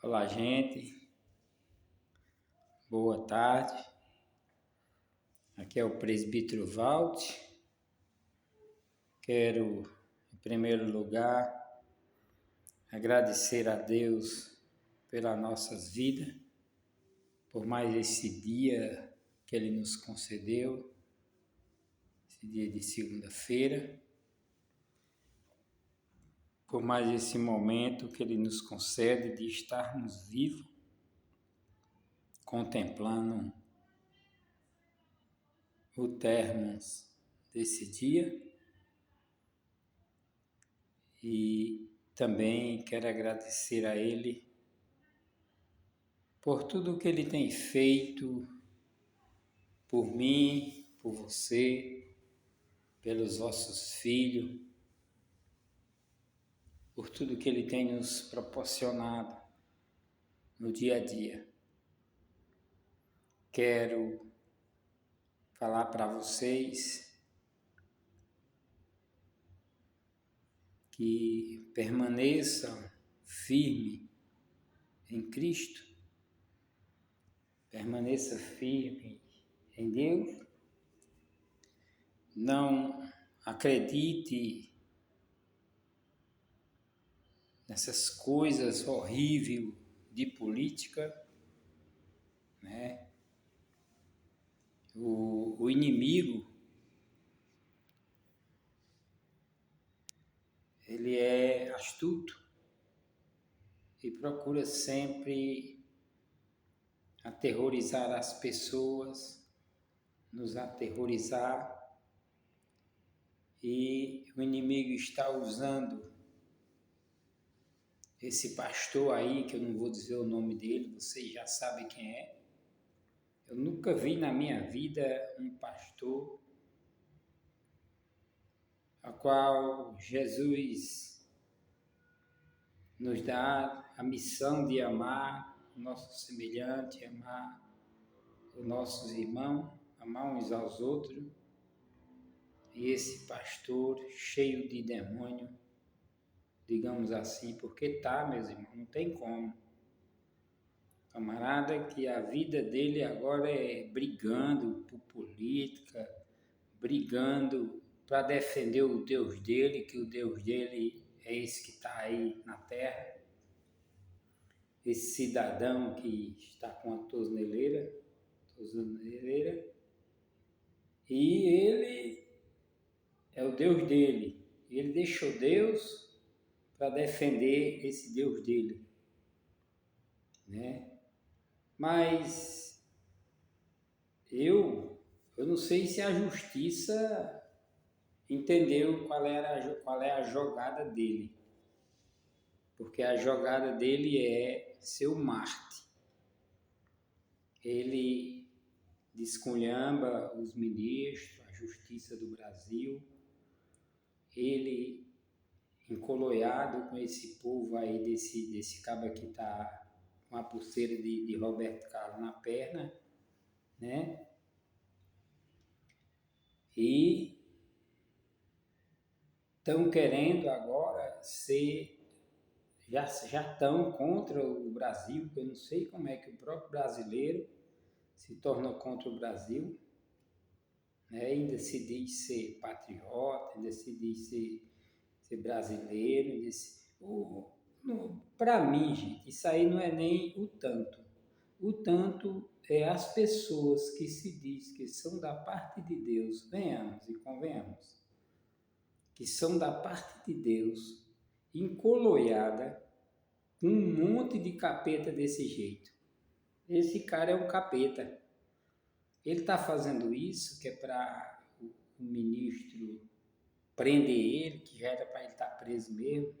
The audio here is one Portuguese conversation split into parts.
Olá, gente. Boa tarde. Aqui é o presbítero Valt. Quero, em primeiro lugar, agradecer a Deus pelas nossas vidas, por mais esse dia que Ele nos concedeu, esse dia de segunda-feira, por mais esse momento que Ele nos concede de estarmos vivos, contemplando o término desse dia. E também quero agradecer a Ele por tudo que Ele tem feito por mim, por você, pelos vossos filhos, por tudo que Ele tem nos proporcionado no dia a dia. Quero falar para vocês que permaneçam firmes em Cristo, permaneça firme em Deus, não acredite nessas coisas horríveis de política, né? O inimigo, ele é astuto e procura sempre aterrorizar as pessoas, nos aterrorizar, e o inimigo está usando esse pastor aí, que eu não vou dizer o nome dele, vocês já sabem quem é. Eu nunca vi na minha vida um pastor a qual Jesus nos dá a missão de amar o nosso semelhante, amar os nossos irmãos, amar uns aos outros. E esse pastor cheio de demônio, digamos assim, porque tá, meus irmãos, não tem como. Camarada que a vida dele agora é brigando por política, brigando para defender o Deus dele, que o Deus dele é esse que está aí na terra. Esse cidadão que está com a tornozeleira, e ele é o Deus dele. Ele deixou Deus para defender esse Deus dele, né? Mas eu não sei se a justiça entendeu qual é a jogada dele, porque a jogada dele é ser o Marte. Ele desculhamba os ministros, a justiça do Brasil, ele encoloiado com esse povo aí, desse cabo que está com a pulseira de Roberto Carlos na perna, né? E estão querendo agora já estão contra o Brasil, que eu não sei como é que o próprio brasileiro se torna contra o Brasil, né? Ainda se diz ser patriota, ainda se diz ser brasileiro. Para mim, gente, isso aí não é nem o tanto. O tanto é as pessoas que se diz que são da parte de Deus, venhamos e convenhamos, que são da parte de Deus, encoloiada com um monte de capeta desse jeito. Esse cara é um capeta. Ele está fazendo isso que é para o ministro prender ele, que já era para ele estar preso mesmo.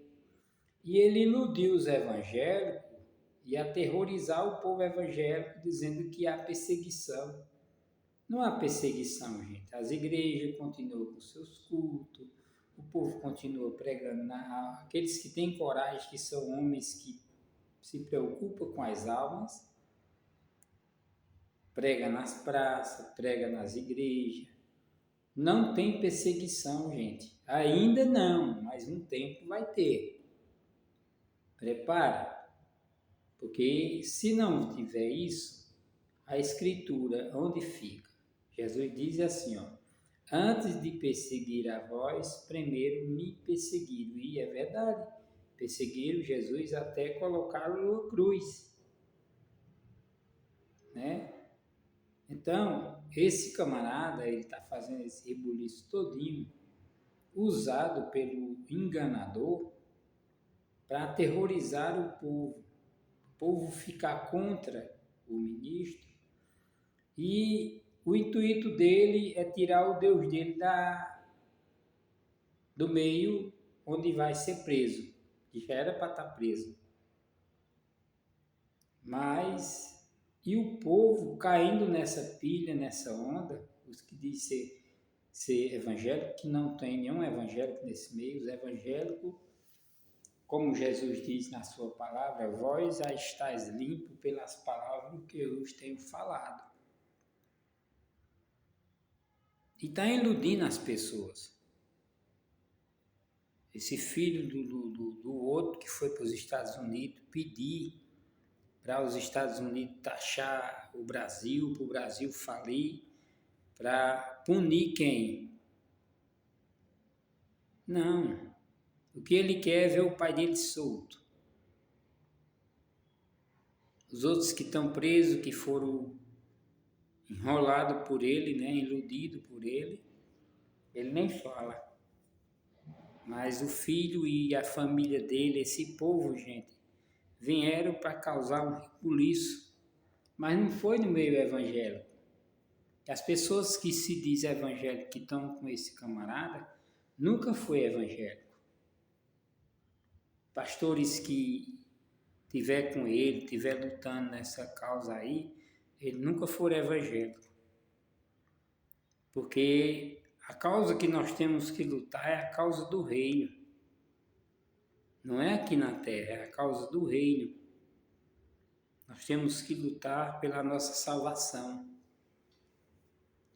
E ele iludiu os evangélicos e aterrorizar o povo evangélico dizendo que há perseguição. Não há perseguição, gente. As igrejas continuam com seus cultos, o povo continua pregando. Aqueles que têm coragem, que são homens que se preocupam com as almas, prega nas praças, prega nas igrejas. Não tem perseguição, gente. Ainda não, mas um tempo vai ter. Prepara, Porque se não tiver isso, a Escritura, onde fica? Jesus diz assim, ó, antes de perseguir a vós, primeiro me perseguiram. E é verdade, perseguiram Jesus até colocá-lo na cruz, né? Então, esse camarada, ele está fazendo esse rebuliço todinho, usado pelo enganador para aterrorizar o povo ficar contra o ministro, e o intuito dele é tirar o Deus dele do meio onde vai ser preso, que já era para estar preso. Mas, e o povo caindo nessa pilha, nessa onda, os que dizem ser evangélico, que não tem nenhum evangélico nesse meio, os evangélicos, como Jesus diz na sua palavra, vós já estáis limpos pelas palavras que eu vos tenho falado. E está iludindo as pessoas. Esse filho do outro que foi para os Estados Unidos pedir para os Estados Unidos taxar o Brasil, para o Brasil falir, para punir quem? Não. O que ele quer é ver o pai dele solto. Os outros que estão presos, que foram enrolados por ele, né, iludidos por ele nem fala. Mas o filho e a família dele, esse povo, gente, vieram para causar um rebuliço, mas não foi no meio evangélico. As pessoas que se dizem evangélicos, que estão com esse camarada, nunca foi evangélico. Pastores que tiver com ele, tiver lutando nessa causa aí, ele nunca for evangélico. Porque a causa que nós temos que lutar é a causa do reino. Não é aqui na terra, é a causa do reino. Nós temos que lutar pela nossa salvação,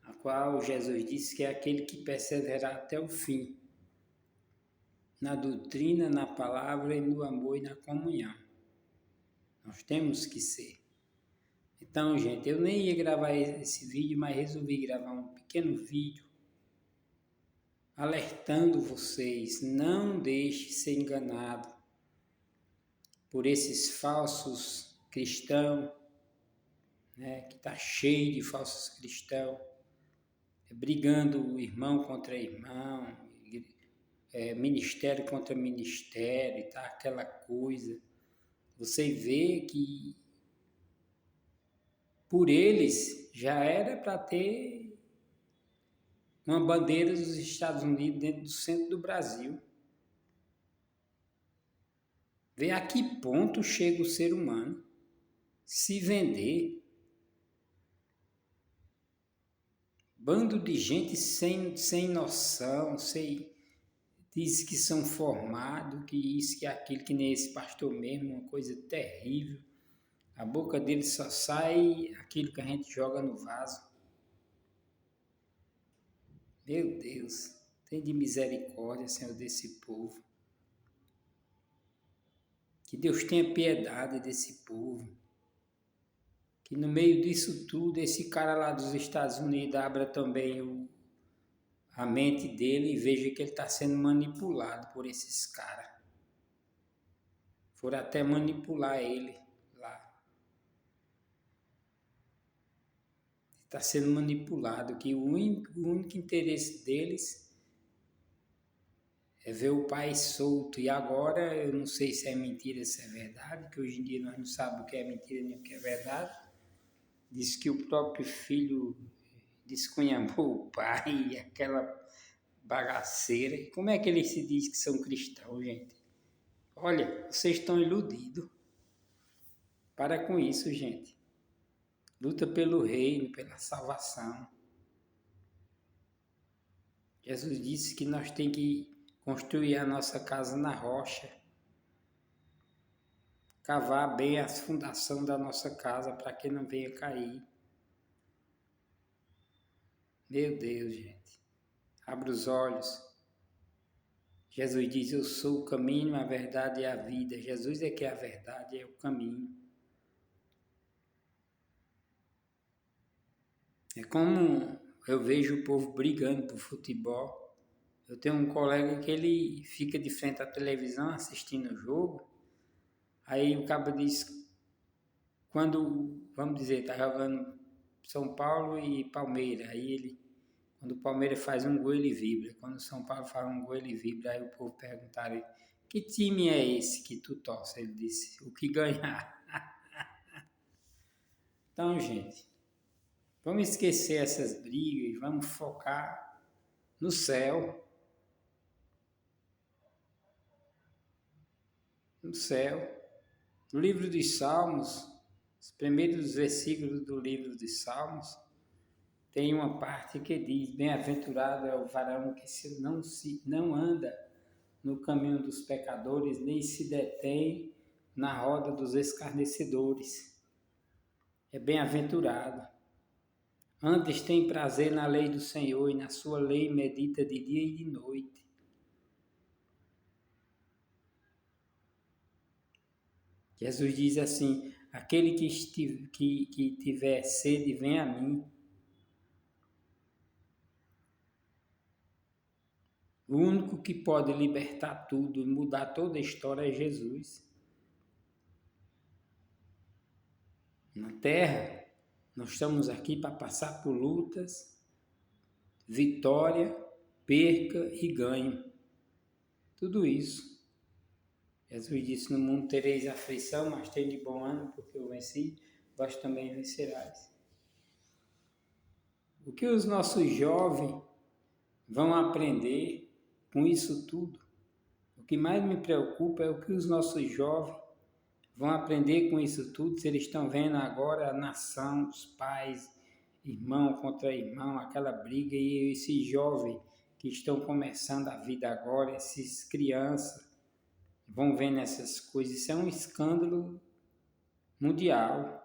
a qual Jesus disse que é aquele que perseverar até o fim, na doutrina, na palavra e no amor e na comunhão. Nós temos que ser. Então, gente, eu nem ia gravar esse vídeo, mas resolvi gravar um pequeno vídeo alertando vocês, não deixe ser enganado por esses falsos cristãos, né, que está cheio de falsos cristãos, brigando irmão contra irmão, ministério contra ministério, tá aquela coisa. Você vê que por eles já era para ter uma bandeira dos Estados Unidos dentro do centro do Brasil. Vê a que ponto chega o ser humano se vender. Bando de gente sem noção, diz que são formados, que isso, que aquilo, que nem esse pastor mesmo, uma coisa terrível. A boca dele só sai aquilo que a gente joga no vaso. Meu Deus, tem de misericórdia, Senhor, desse povo. Que Deus tenha piedade desse povo. Que no meio disso tudo, esse cara lá dos Estados Unidos abra também a mente dele e veja que ele está sendo manipulado por esses caras. Foram até manipular ele lá. Está sendo manipulado, que o único interesse deles é ver o pai solto. E agora, eu não sei se é mentira, se é verdade, que hoje em dia nós não sabemos o que é mentira nem o que é verdade. Diz que o próprio filho descunhambou o pai, aquela bagaceira. E como é que eles se diz que são cristãos, gente? Olha, vocês estão iludidos. Para com isso, gente. Luta pelo reino, pela salvação. Jesus disse que nós temos que construir a nossa casa na rocha. Cavar bem a fundação da nossa casa para que não venha cair. Meu Deus, gente. Abra os olhos. Jesus diz, eu sou o caminho, a verdade e a vida. Jesus é que é a verdade, é o caminho. É como eu vejo o povo brigando por futebol. Eu tenho um colega que ele fica de frente à televisão assistindo o jogo. Aí o cabo diz, quando, vamos dizer, tá jogando São Paulo e Palmeiras, quando o Palmeiras faz um gol, ele vibra. Quando o São Paulo faz um gol, ele vibra. Aí o povo perguntaram, que time é esse que tu torce? Ele disse, o que ganhar. Então, gente, vamos esquecer essas brigas, vamos focar no céu. No céu. No livro dos Salmos, os primeiros versículos do livro dos Salmos, tem uma parte que diz, bem-aventurado é o varão que não anda no caminho dos pecadores, nem se detém na roda dos escarnecedores. É bem-aventurado. Antes tem prazer na lei do Senhor, e na sua lei medita de dia e de noite. Jesus diz assim, aquele que tiver sede, vem a mim. O único que pode libertar tudo e mudar toda a história é Jesus. Na Terra, nós estamos aqui para passar por lutas, vitória, perca e ganho. Tudo isso. Jesus disse, no mundo tereis aflição, mas tem de bom ânimo, porque eu venci, vós também vencerás. O que os nossos jovens vão aprender com isso tudo? O que mais me preocupa é o que os nossos jovens vão aprender com isso tudo, se eles estão vendo agora a nação, os pais, irmão contra irmão, aquela briga, e esses jovens que estão começando a vida agora, essas crianças, vão vendo essas coisas. Isso é um escândalo mundial.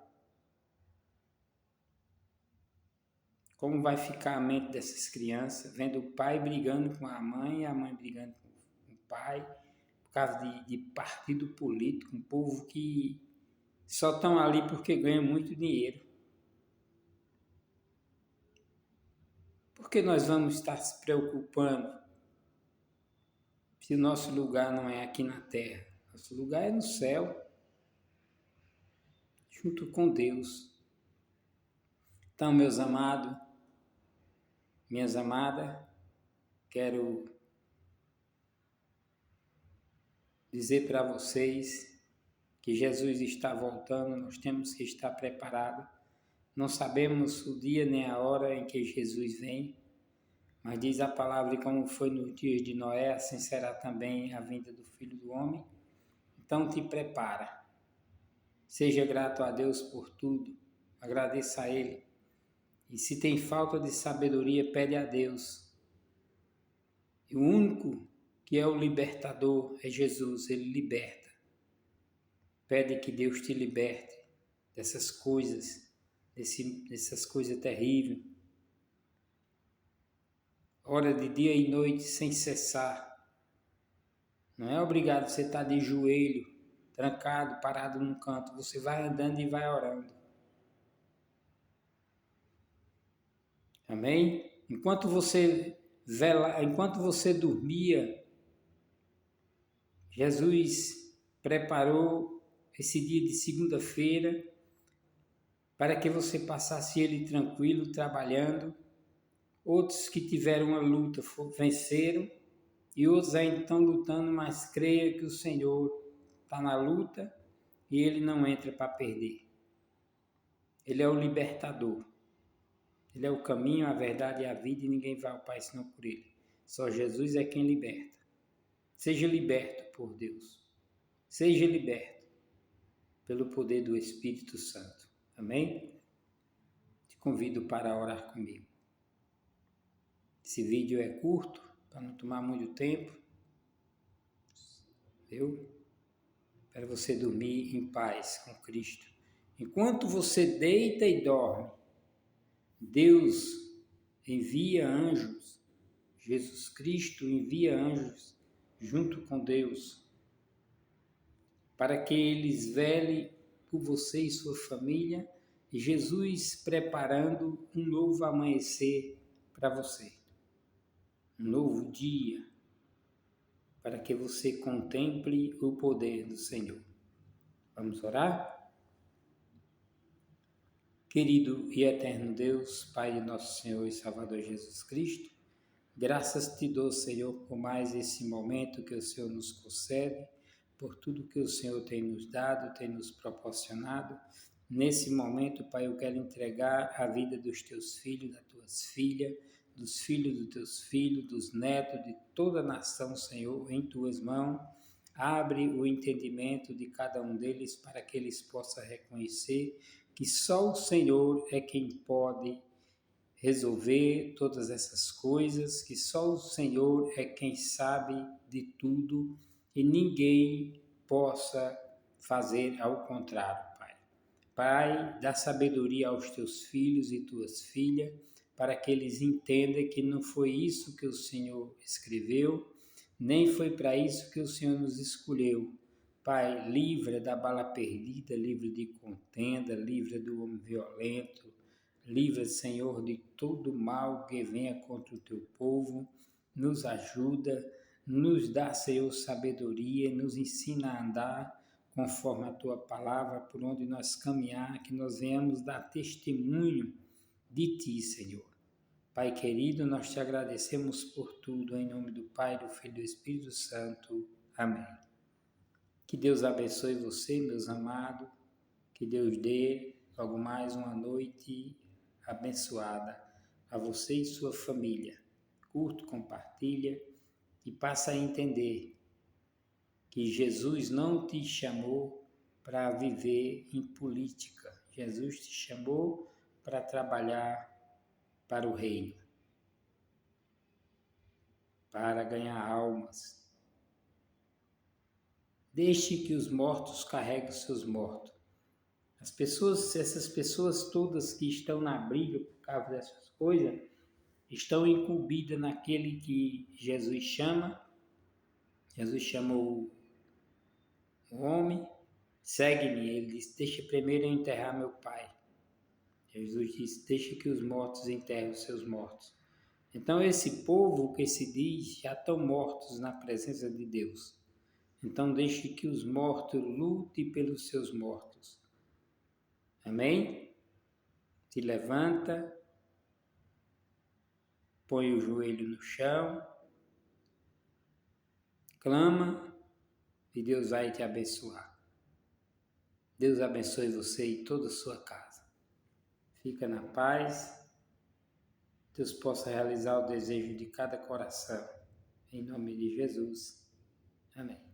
Como vai ficar a mente dessas crianças, vendo o pai brigando com a mãe e a mãe brigando com o pai, por causa de partido político, um povo que só estão ali porque ganham muito dinheiro. Por que nós vamos estar se preocupando se o nosso lugar não é aqui na terra? Nosso lugar é no céu, junto com Deus. Então, meus amados, minhas amadas, quero dizer para vocês que Jesus está voltando, nós temos que estar preparados. Não sabemos o dia nem a hora em que Jesus vem, mas diz a palavra, e como foi nos dias de Noé, assim será também a vinda do Filho do Homem. Então te prepara. Seja grato a Deus por tudo, agradeça a Ele. E se tem falta de sabedoria, pede a Deus. E o único que é o libertador é Jesus, Ele liberta. Pede que Deus te liberte dessas coisas, dessas coisas terríveis. Ora de dia e noite sem cessar. Não é obrigado você estar de joelho, trancado, parado num canto. Você vai andando e vai orando. Amém? Enquanto você dormia, Jesus preparou esse dia de segunda-feira para que você passasse ele tranquilo, trabalhando. Outros que tiveram uma luta venceram, e outros ainda estão lutando, mas creia que o Senhor está na luta e Ele não entra para perder. Ele é o libertador. Ele é o caminho, a verdade e a vida, e ninguém vai ao Pai senão por Ele. Só Jesus é quem liberta. Seja liberto por Deus. Seja liberto pelo poder do Espírito Santo. Amém? Te convido para orar comigo. Esse vídeo é curto, para não tomar muito tempo. Para você dormir em paz com Cristo. Enquanto você deita e dorme, Deus envia anjos, Jesus Cristo envia anjos junto com Deus, para que eles velem por você e sua família e Jesus preparando um novo amanhecer para você, um novo dia, para que você contemple o poder do Senhor. Vamos orar? Querido e eterno Deus, Pai de nosso Senhor e Salvador Jesus Cristo, graças te dou, Senhor, por mais esse momento que o Senhor nos concede, por tudo que o Senhor tem nos dado, tem nos proporcionado. Nesse momento, Pai, eu quero entregar a vida dos teus filhos, das tuas filhas, dos filhos dos teus filhos, dos netos, de toda a nação, Senhor, em tuas mãos. Abre o entendimento de cada um deles para que eles possam reconhecer que só o Senhor é quem pode resolver todas essas coisas, que só o Senhor é quem sabe de tudo e ninguém possa fazer ao contrário, Pai. Pai, dá sabedoria aos teus filhos e tuas filhas, para que eles entendam que não foi isso que o Senhor escreveu, nem foi para isso que o Senhor nos escolheu. Pai, livra da bala perdida, livra de contenda, livra do homem violento, livra, Senhor, de todo mal que venha contra o teu povo, nos ajuda, nos dá, Senhor, sabedoria, nos ensina a andar conforme a tua palavra, por onde nós caminhar, que nós venhamos dar testemunho de ti, Senhor. Pai querido, nós te agradecemos por tudo, em nome do Pai, do Filho e do Espírito Santo. Amém. Que Deus abençoe você, meus amados, que Deus dê logo mais uma noite abençoada a você e sua família. Curta, compartilha e passa a entender que Jesus não te chamou para viver em política. Jesus te chamou para trabalhar para o reino, para ganhar almas. Deixe que os mortos carreguem os seus mortos. Essas pessoas todas que estão na briga por causa dessas coisas, estão incumbidas naquele que Jesus chama. Jesus chamou o homem, segue-me. Ele disse, deixa primeiro eu enterrar meu pai. Jesus disse, deixa que os mortos enterrem os seus mortos. Então esse povo que se diz já estão mortos na presença de Deus. Então deixe que os mortos lutem pelos seus mortos. Amém? Se levanta, põe o joelho no chão, clama e Deus vai te abençoar. Deus abençoe você e toda a sua casa. Fica na paz. Deus possa realizar o desejo de cada coração. Em nome de Jesus. Amém.